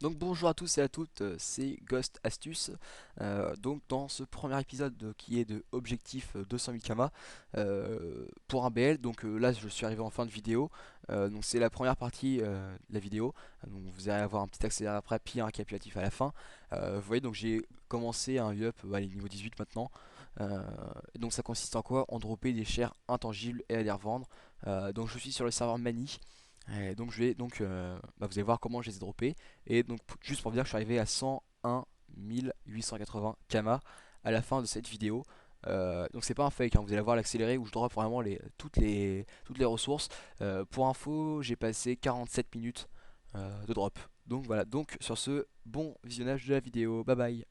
Donc bonjour à tous et à toutes, c'est Ghost Astuce. Donc dans ce premier épisode qui est de objectif 200 000 kama pour un BL. Donc là je suis arrivé en fin de vidéo. Donc c'est la première partie de la vidéo. Donc vous allez avoir un petit accéléré après puis un récapitulatif à la fin. Vous voyez, donc j'ai commencé un up, allez, niveau 18 maintenant. Et donc ça consiste en quoi? En dropper des chairs intangibles et à les revendre. Donc je suis sur le serveur Mani. Et donc je vais donc vous allez voir comment je les ai droppés. Et donc juste pour vous dire que je suis arrivé à 101 880 kama à la fin de cette vidéo. Donc c'est pas un fake, hein, vous allez voir l'accéléré où je drop vraiment toutes les ressources. Pour info, j'ai passé 47 minutes de drop. Donc voilà, donc sur ce, bon visionnage de la vidéo, bye bye.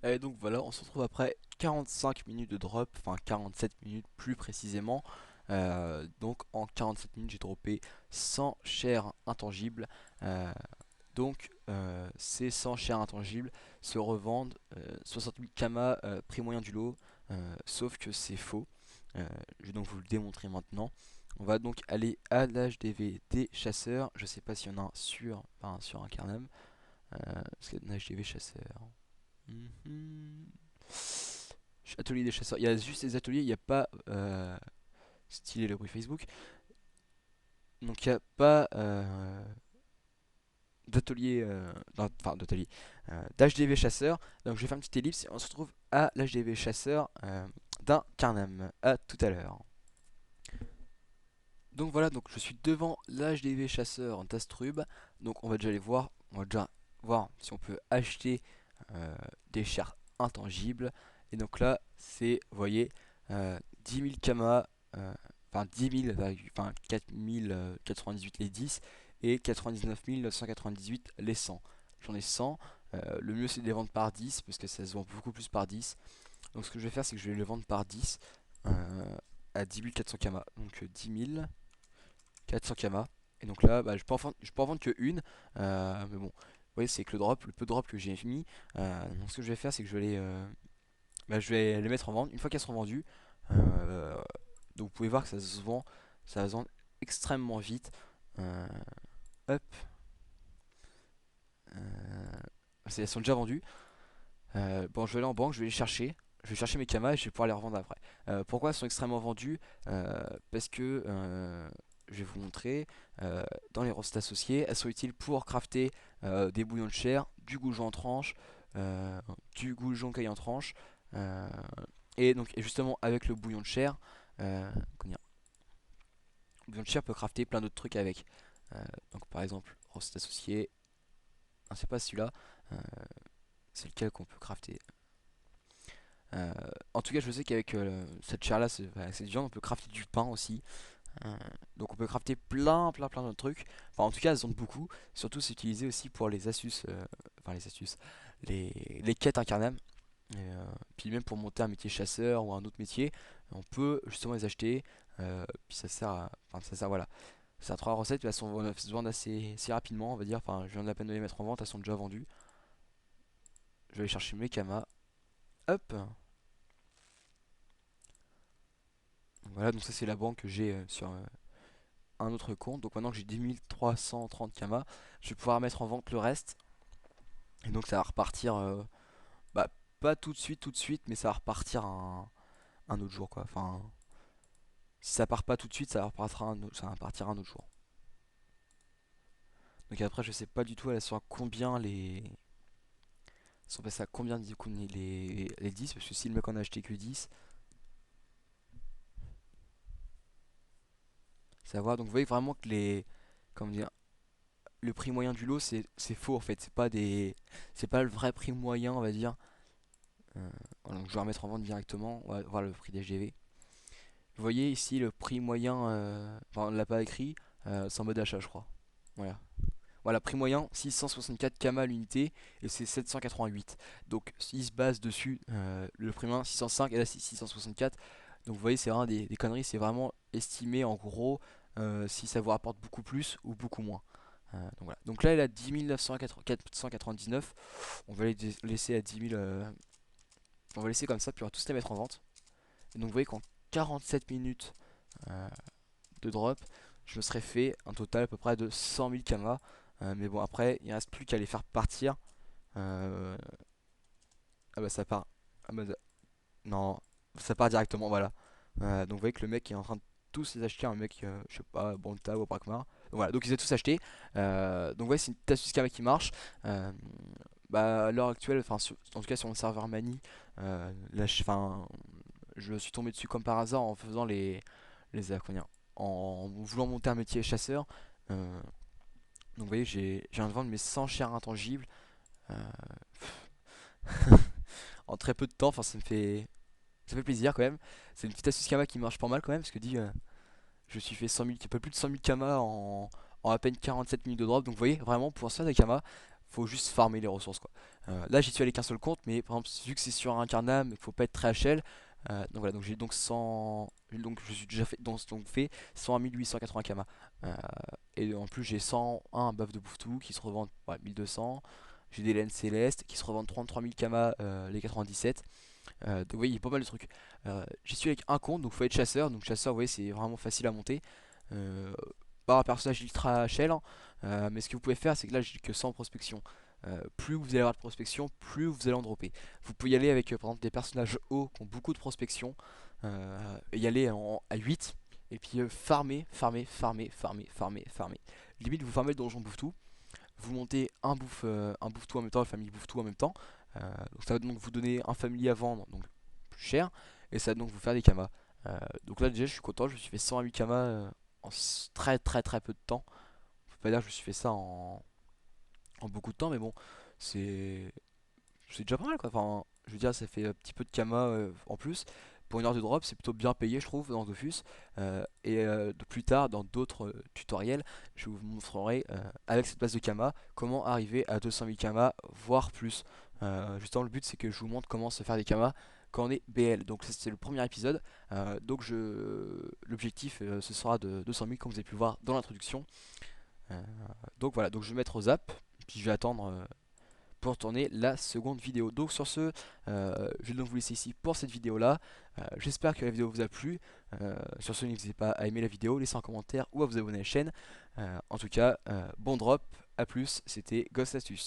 Et donc voilà, on se retrouve après 45 minutes de drop, enfin 47 minutes plus précisément. Donc en 47 minutes j'ai droppé 100 chairs intangibles. Euh, ces 100 chairs intangibles se revendent 60 000 kama prix moyen du lot, sauf que c'est faux. Je vais donc vous le démontrer maintenant. On va donc aller à l'HDV des chasseurs. Je sais pas s'il y en a un sur un Carnam. Parce qu'il y a un HDV chasseur. Mhm. Atelier des chasseurs. Il y a juste les ateliers, il n'y a pas stylé le bruit Facebook. Donc il n'y a pas d'atelier, enfin d'atelier, d'HDV chasseur. Donc je vais faire une petite ellipse et on se retrouve à l'HDV chasseur d'un Carnam. À tout à l'heure. Donc voilà, donc je suis devant l'HDV chasseur d'Astrub. Donc on va déjà aller voir, on va déjà voir si on peut acheter des chars intangibles. Et donc là, c'est, vous voyez, 10 000 kama, enfin 10 000, enfin 4 098 les 10 et 99 998 les 100. J'en ai 100. Le mieux c'est de les vendre par 10 parce que ça se vend beaucoup plus par 10. Donc ce que je vais faire, c'est que je vais les vendre par 10 à 10 400 kama. Donc 10 400 kama. Et donc là, bah, je peux en vendre que une. Mais bon, vous voyez, c'est que le peu de drop que j'ai mis. Donc ce que je vais faire, c'est que bah, je vais les mettre en vente. Une fois qu'elles seront vendues, euh, donc vous pouvez voir que ça se vend extrêmement vite. Euh, Hop, elles sont déjà vendues. Bon, je vais aller en banque, je vais les chercher. Je vais chercher mes kamas et je vais pouvoir les revendre après. Pourquoi elles sont extrêmement vendues? Parce que je vais vous montrer dans les recettes associées, elles sont utiles pour crafter des bouillons de chair, du goujon en tranche, du goujon caille en tranche. euh, et donc, et justement, avec le bouillon de chair, comment dire, le bouillon de chair peut crafter plein d'autres trucs avec. Donc, par exemple, recette associée, ah, c'est pas celui-là, euh, c'est lequel qu'on peut crafter. Euh, En tout cas, je sais qu'avec cette chair là, avec cette viande, on peut crafter du pain aussi. Euh, donc on peut crafter plein d'autres trucs. Enfin, en tout cas, elles ont beaucoup. Surtout, c'est utilisé aussi pour les astuces, enfin les astuces, les quêtes incarnables. Puis même pour monter un métier chasseur ou un autre métier, on peut justement les acheter. Puis ça sert à, enfin ça sert, voilà. C'est à 3 recettes, elles elles se vendent assez rapidement, on va dire. Enfin, je viens de la peine de les mettre en vente, elles sont déjà vendues. Je vais aller chercher mes kamas. Hop. Voilà, donc ça c'est la banque que j'ai sur un autre compte. Donc maintenant que j'ai 10 330 kamas, je vais pouvoir mettre en vente le reste. Et donc ça va repartir, bah pas tout de suite, mais ça va repartir un autre jour quoi. Enfin, si ça part pas tout de suite, ça va partir un autre jour. Donc après je sais pas du tout elles sont à combien les... Elles sont passées à combien du coup, les 10, parce que si le mec en a acheté que 10, ça va. Donc vous voyez vraiment que les... Comment dire, le prix moyen du lot c'est faux en fait, c'est pas le vrai prix moyen on va dire. Voilà, donc je vais remettre en vente directement, on va voir le prix des SGV. Vous voyez ici le prix moyen, enfin on l'a pas écrit, c'est en mode achat je crois. Voilà. Voilà, prix moyen 664 kama à l'unité et c'est 788. Donc il se base dessus, le prix moyen 605 et là c'est 664. Donc vous voyez c'est vraiment des conneries, c'est vraiment estimé en gros si ça vous rapporte beaucoup plus ou beaucoup moins. Donc voilà. Donc là elle a 10 999. On va les laisser à 10 000. On va laisser comme ça puis on va tous les mettre en vente. Et donc vous voyez qu'en 47 minutes euh, de drop, je me serais fait un total à peu près de 100 000 kamas. Mais bon, après, il reste plus qu'à les faire partir. Euh, Ah bah ça part. Ah bah, non, ça part directement, voilà. Donc vous voyez que le mec est en train de tous les acheter, un mec, je sais pas, Bonta ou Brakmar. Donc voilà, donc ils ont tous acheté. Donc ouais, c'est une petite astuce Kama qui marche. Euh, Bah à l'heure actuelle, enfin en tout cas sur mon serveur Mani, là, je suis tombé dessus comme par hasard en faisant comment dire, en voulant monter un métier chasseur. Euh, donc vous voyez, je viens de vendre mes 100 chairs intangibles euh, en très peu de temps. Enfin, ça fait plaisir quand même. C'est une petite astuce Kama qui marche pas mal quand même parce que je me suis fait 100 000, un peu plus de 100 000 Kama en à peine 47 minutes de drop. Donc vous voyez, vraiment pour se faire des Kama, faut juste farmer les ressources quoi. Là j'y suis allé qu'un seul compte, mais par exemple vu que c'est sur un Carnam, il faut pas être très HL. Donc voilà, donc j'ai donc 100, donc je suis déjà fait 101 880 Kama. Euh, et en plus j'ai 101 buff de Bouftou qui se revendent, ouais, 1200. J'ai des laines célestes qui se revendent 33 000 Kama les 97. Donc oui, il y a pas mal de trucs. J'y suis avec un compte, donc faut être chasseur. Donc chasseur, vous voyez, c'est vraiment facile à monter. Euh, Pas un personnage ultra HL, hein. Mais ce que vous pouvez faire, c'est que là j'ai que 100 prospection. Plus vous allez avoir de prospection, plus vous allez en dropper. Vous pouvez y aller avec par exemple des personnages hauts qui ont beaucoup de prospection, et y aller à 8 et puis farmer. Limite vous farmez le donjon bouffe tout, vous montez un bouffe tout en même temps, la famille bouffe tout en même temps. Donc ça va donc vous donner un familier à vendre, donc plus cher, et ça va donc vous faire des kamas. Donc là déjà je suis content, je me suis fait 108 kamas en très peu de temps. Faut pas dire que je me suis fait ça en beaucoup de temps, mais bon, c'est c'est déjà pas mal quoi. Enfin, je veux dire, ça fait un petit peu de kamas en plus. Pour une heure de drop, c'est plutôt bien payé, je trouve, dans Dofus. De plus tard, dans d'autres tutoriels, je vous montrerai, avec cette base de Kama, comment arriver à 200 000 Kama, voire plus. Justement, le but, c'est que je vous montre comment se faire des Kama quand on est BL. Donc ça, c'est le premier épisode. Donc l'objectif ce sera de 200 000 comme vous avez pu le voir dans l'introduction. Euh, donc voilà, donc je vais mettre aux apps, puis je vais attendre pour tourner la seconde vidéo. Donc sur ce, je vais donc vous laisser ici pour cette vidéo là. J'espère que la vidéo vous a plu. Sur ce, n'hésitez pas à aimer la vidéo, laisser un commentaire ou à vous abonner à la chaîne. En tout cas, bon drop, à plus, c'était Ghost Astuce.